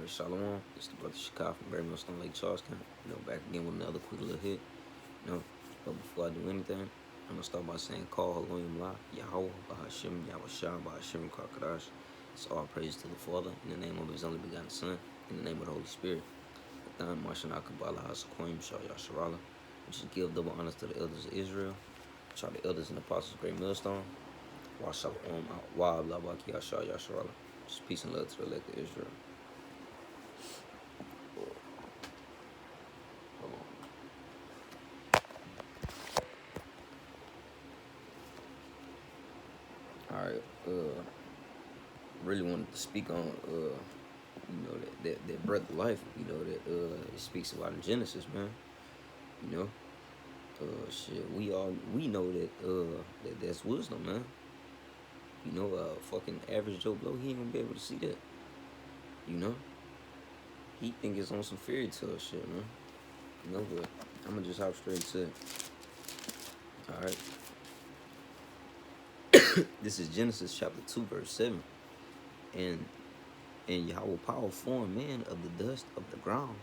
Shalom. It's the brother Shakaf from Berry Millstone Lake Charles County. Back again with another quick little hit. But before I do anything, I'm gonna start by saying, "Call Haloim La Yahweh Bahashim Yahweh Bahashim Kakadash." It's all praise to the Father in the name of His only begotten Son, in the name of the Holy Spirit. Athan Mashana Kabbalah Hasakoim Shal Yasharala, which is give double honors to the elders of Israel, which are the elders and apostles of Great Millstone. Wa Shalom Wa Blabaki Yashar Yasharala. Just peace and love to the elect of Israel. Alright, really wanted to speak on, that breath of life, that it speaks about in Genesis, man. Shit, we know that that's wisdom, man. Fucking average Joe Blow, he ain't gonna be able to see that. He think it's on some fairy tale shit, man. But I'm gonna just hop straight to it. Alright. This is Genesis chapter 2, verse 7. And Yahweh power formed man of the dust of the ground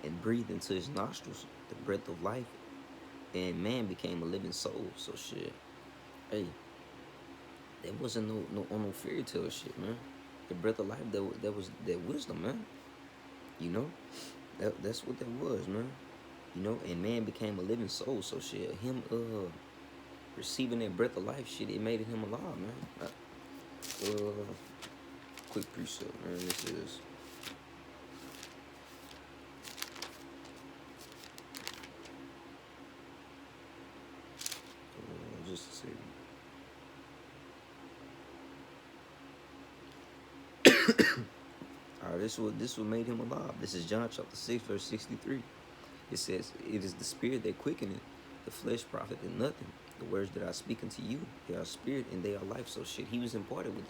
and breathed into his nostrils the breath of life, and man became a living soul. So shit, hey, that wasn't no fairy tale shit, man. The breath of life, that was that wisdom, man. That's what that was, man. And man became a living soul. So shit, him receiving that breath of life, shit, it made him alive, man. Quick precept, man. This is just a second. All right, this what made him alive. This is John chapter 6, verse 63. It says, "It is the spirit that quickeneth, the flesh profiteth nothing. The words that I speak unto you, they are spirit and they are life." So shit, he was imparted with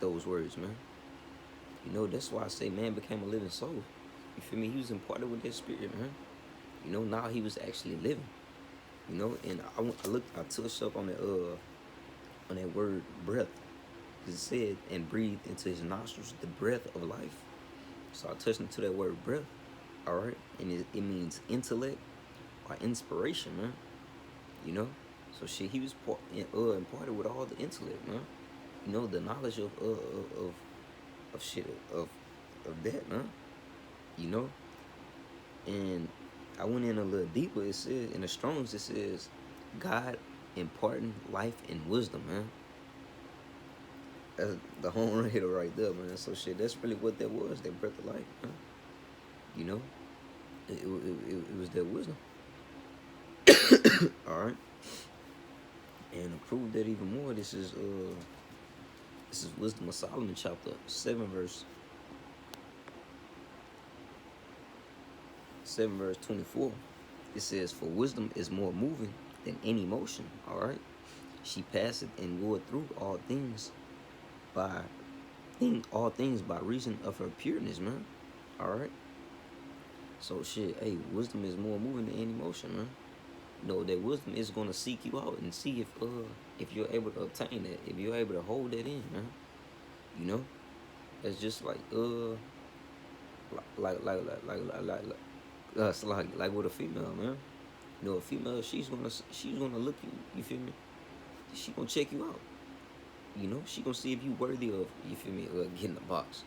those words, man. That's why I say man became a living soul. You feel me? He was imparted with that spirit, man. Now he was actually living. And I touched up on that word breath. It said, and breathed into his nostrils the breath of life. So I touched into that word breath. All right, and it means intellect or inspiration, man. So shit, he was imparted with all the intellect, man. The knowledge of that, man. And I went in a little deeper. It says in the Strong's, it says God imparting life and wisdom, man. That's the home run hitter right there, man. So shit, that's really what that was, that breath of life, man. It was that wisdom. All right. And to prove that even more, this is Wisdom of Solomon, chapter 7, verse 24. It says, "For wisdom is more moving than any motion." All right. "She passeth and goeth through all things by reason of her pureness," man. All right. So shit, hey, wisdom is more moving than any motion, man. That wisdom is gonna seek you out and see if you're able to obtain that, if you're able to hold that in, man. That's just like like with a female, man. A female, she's gonna look you feel me? She gonna check you out. She gonna see if you worthy of, you feel me, getting the box.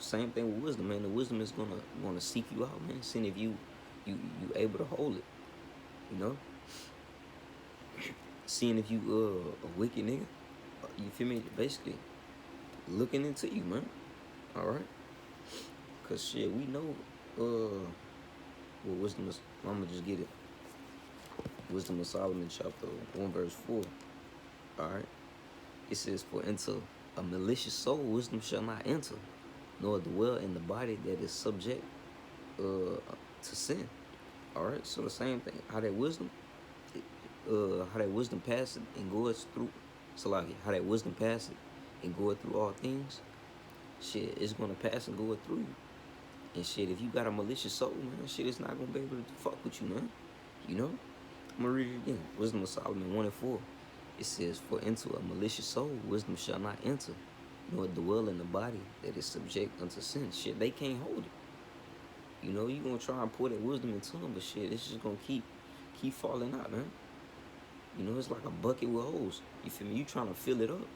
Same thing with wisdom, man. The wisdom is gonna seek you out, man, seeing if you able to hold it. Seeing if you a wicked nigga. You feel me? Basically looking into you, man. All right. Cause shit, we know what wisdom is. I'm gonna just get it. Wisdom of Solomon, chapter 1, verse 4. All right. It says, "For into a malicious soul wisdom shall not enter, nor dwell in the body that is subject to sin." All right. So the same thing. How that wisdom passes and goes through. How that wisdom passes and goes through all things. Shit, it's gonna pass and go through you. And shit, if you got a malicious soul, man, shit, it's not gonna be able to fuck with you, man. I'm gonna read it again. Wisdom of Solomon 1 and 4. It says, "For into a malicious soul wisdom shall not enter, nor dwell in the body that is subject unto sin. Shit, they can't hold it. You know, you gonna try and pour that wisdom into them, but shit, it's just gonna keep falling out, man. You know, it's like a bucket with holes. You feel me? You trying to fill it up.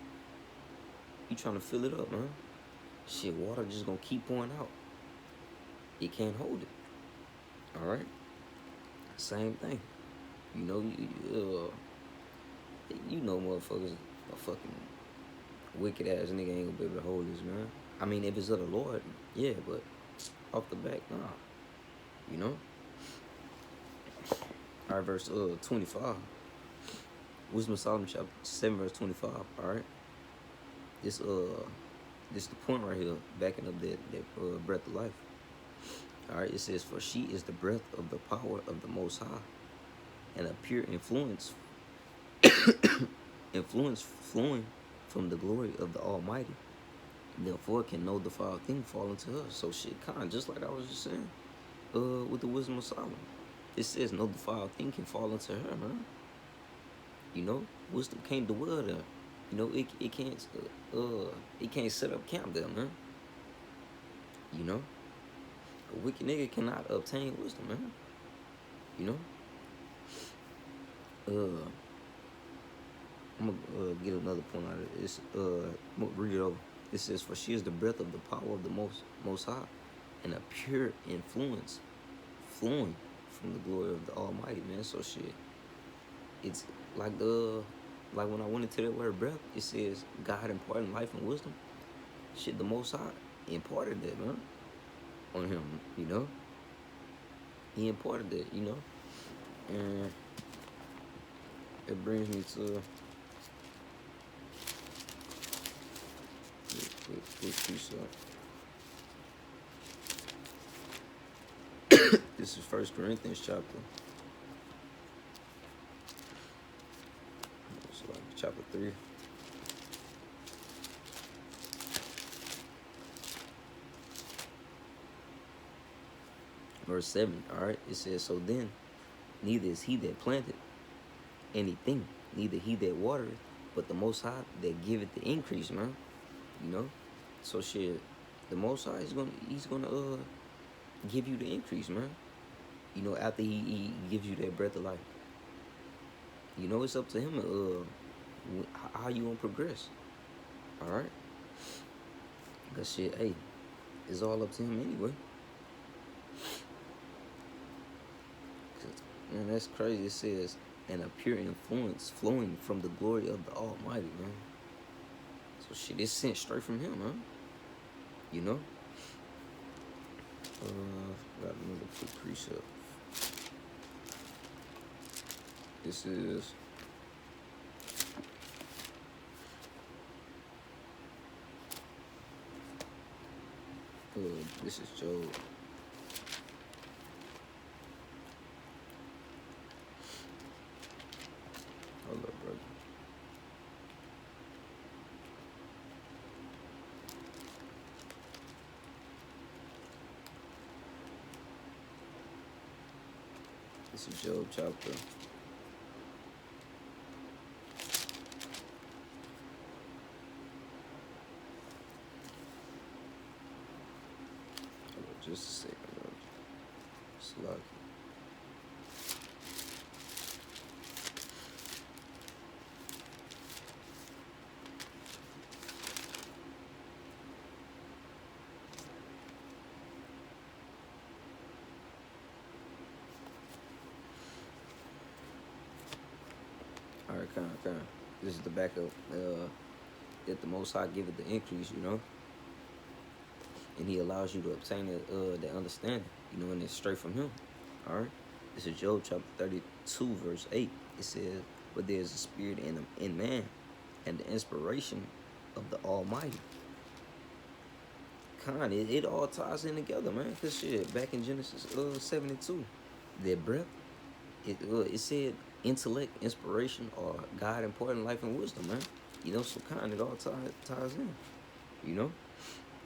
You trying to fill it up, man. Shit, water just gonna keep pouring out. It can't hold it. All right. Same thing. You know, you know, motherfuckers, a fucking wicked ass nigga ain't gonna be able to hold this, man. I mean, if it's of the Lord, yeah, but off the back, nah. You know. All right, verse 25. Wisdom of Solomon chapter 7, verse 25. All right. This the point right here, backing up that breath of life. All right, it says, for she is the breath of the power of the Most High, and a pure influence flowing from the glory of the Almighty. Therefore, can no defiled thing fall into her. So shit, kind just like I was just saying, with the wisdom of Solomon, it says no defiled thing can fall into her, man. You know, wisdom can't dwell there. You know, it can't set up camp there, man. You know, a wicked nigga cannot obtain wisdom, man. You know. I'm gonna get another point out of it. I'm gonna read it over. It says, for she is the breath of the power of the most high, and a pure influence flowing from the glory of the Almighty, man. So shit, it's like when I went into that word breath, it says God imparting life and wisdom. Shit, the Most High imparted that, man, on him. You know, he imparted that. You know, and it brings me to quick precept. This is 1 Corinthians chapter 3. Verse 7, all right? It says, so then, neither is he that planted anything, neither he that watereth, but the Most High that giveth the increase, man. You know? So shit, the Most High he's gonna give you the increase, man. You know, after he gives you that breath of life. You know, it's up to him how you gonna progress. All right? Because shit, hey, it's all up to him anyway. Man, that's crazy. It says, and a pure influence flowing from the glory of the Almighty, man. So shit, it's sent straight from him, man. You know? Got another quick precept. This is Job. Hold up, brother. This is Job chapter. Hold up, just a second, brother. Slack. Alright, kind of. This is the backup. That the Most High giveth the increase, you know, and He allows you to obtain that understanding, you know, and it's straight from Him. All right. This is Job chapter 32, verse 8. It says, "But there is a spirit in man, and the inspiration of the Almighty." It all ties in together, man. Cause shit, back in Genesis 72, that breath. It said intellect, inspiration, or God imparting life and wisdom, man. You know, so it all ties in, you know?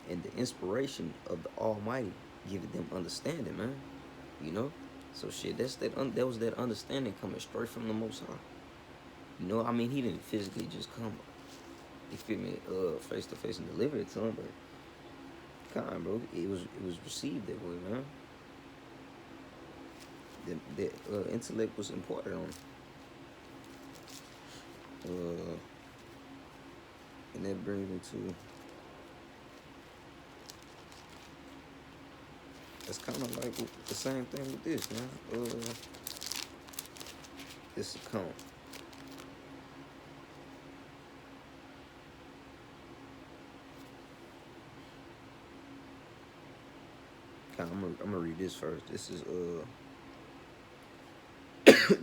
And the inspiration of the Almighty giving them understanding, man. You know? So shit, that was that understanding coming straight from the Most High. You know, I mean, He didn't physically just come. You feel me? Face to face and deliver it to him, but come on, bro. It was received that way, man. The intellect was important on and that brings me to it's kind of like the same thing with this, man. This account. I'm gonna read this first. This is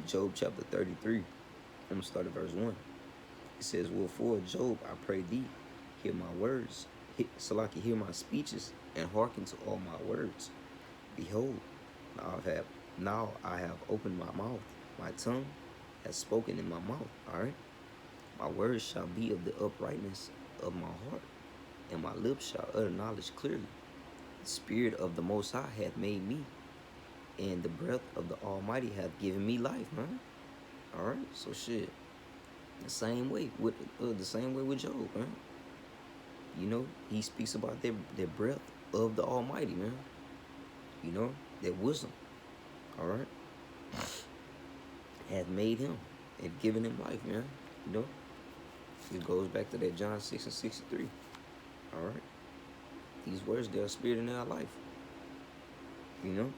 Job chapter 33. I'm gonna start at verse 1. It says, "Wherefore, Job, I pray thee, hear my words, Salaki, hear my speeches, and hearken to all my words. Behold, now I have opened my mouth, my tongue has spoken in my mouth." All right, my words shall be of the uprightness of my heart, and my lips shall utter knowledge clearly. The Spirit of the Most High hath made me, and the breath of the Almighty hath given me life, man. All right, so shit. The same way with Job, man. You know, he speaks about that breath of the Almighty, man. You know, that wisdom. All right, had made him, had given him life, man. You know, it goes back to that John 6:63. All right, these words, they're a spirit in our life. You know.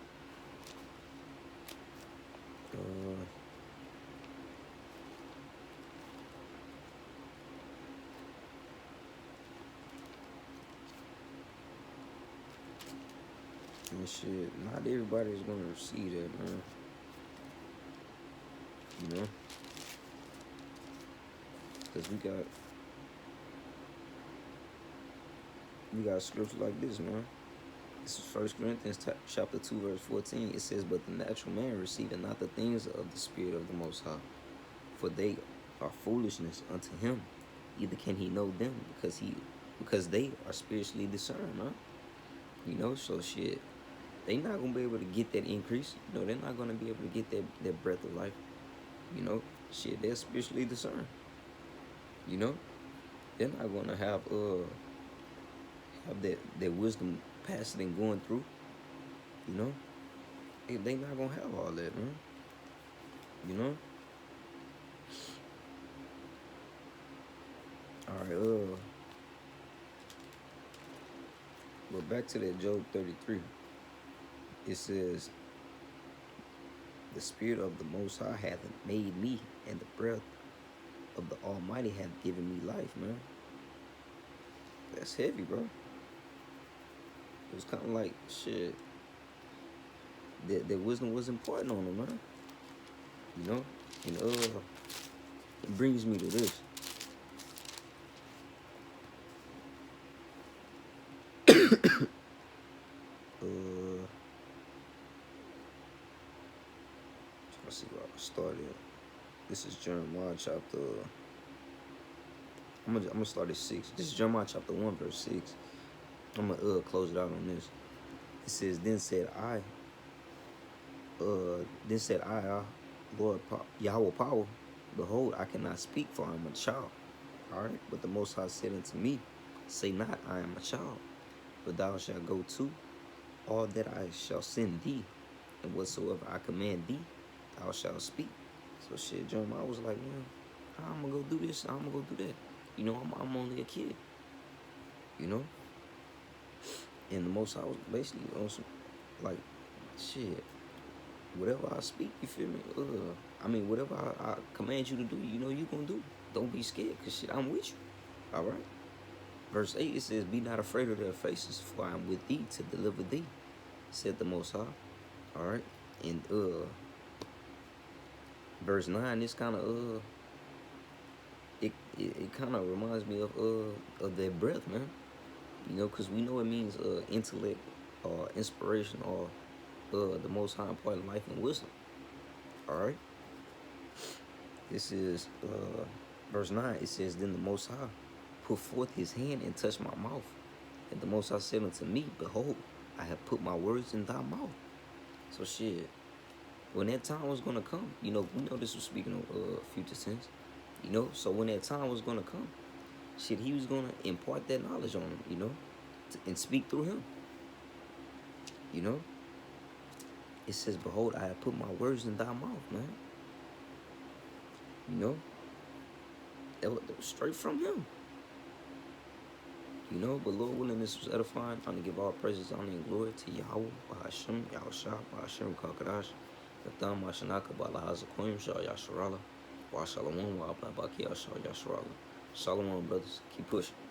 And shit, not everybody's gonna receive that, man. You know, because we got scripture like this, man. This is 1 Corinthians chapter 2, verse 14. It says, "But the natural man receiveth not the things of the Spirit of the Most High, for they are foolishness unto him. Either can he know them, because they are spiritually discerned, man." You know, so shit, they not gonna be able to get that increase. You know, they're not gonna be able to get that breath of life. You know, shit, they're spiritually discerned. You know, they're not gonna have that wisdom passing and going through. You know, they not gonna have all that, man. You know. All right, but back to that Job 33. It says, "The Spirit of the Most High hath made me, and the breath of the Almighty hath given me life," man. That's heavy, bro. It was kind of like, shit, that wisdom was important on him, man. You know? And it brings me to this. Let's see where I started. This is Jeremiah chapter. I'm gonna start at 6. This is Jeremiah chapter 1, verse 6. I'm gonna close it out on this. It says, Then said I, Lord Yahweh power, behold, I cannot speak, for I am a child. All right, but the Most High said unto me, Say not, I am a child, but thou shalt go to all that I shall send thee, and whatsoever I command thee, thou shalt speak. So shit, Jeremiah was like, man, how I'm gonna go do this? How I'm gonna go do that? You know, I'm only a kid. You know, and the Most High was basically on some, like, shit, whatever I speak, you feel me? I mean, whatever I command you to do, you know, you gonna do. Don't be scared, cause shit, I'm with you. All right. Verse 8, it says, Be not afraid of their faces, for I am with thee to deliver thee, said the Most High. All right. And verse 9, this kind of it kind of reminds me of that breath, man. You know, because we know it means intellect or inspiration or the most high part of life and wisdom. All right. This is verse 9. It says, Then the Most High put forth his hand and touched my mouth. And the Most High said unto me, Behold, I have put my words in thy mouth. So shit, when that time was gonna come, you know, we know this was speaking of future tense. You know, so when that time was gonna come, shit, he was gonna impart that knowledge on him, and speak through him. You know, it says, "Behold, I have put my words in thy mouth, man." You know, that was straight from him. But Lord willing, this was edifying. Trying to give all praises, honor, and glory to Yahweh, Bahashim, Yahushua, Bahashim, Kakadash, Natham, Mashanaka, Balahaza, Koyim, Shah, Yasharala, Wa Shalom, Wa Abba Baki, Shah, Yasharala. Shalom, brothers. Keep pushing.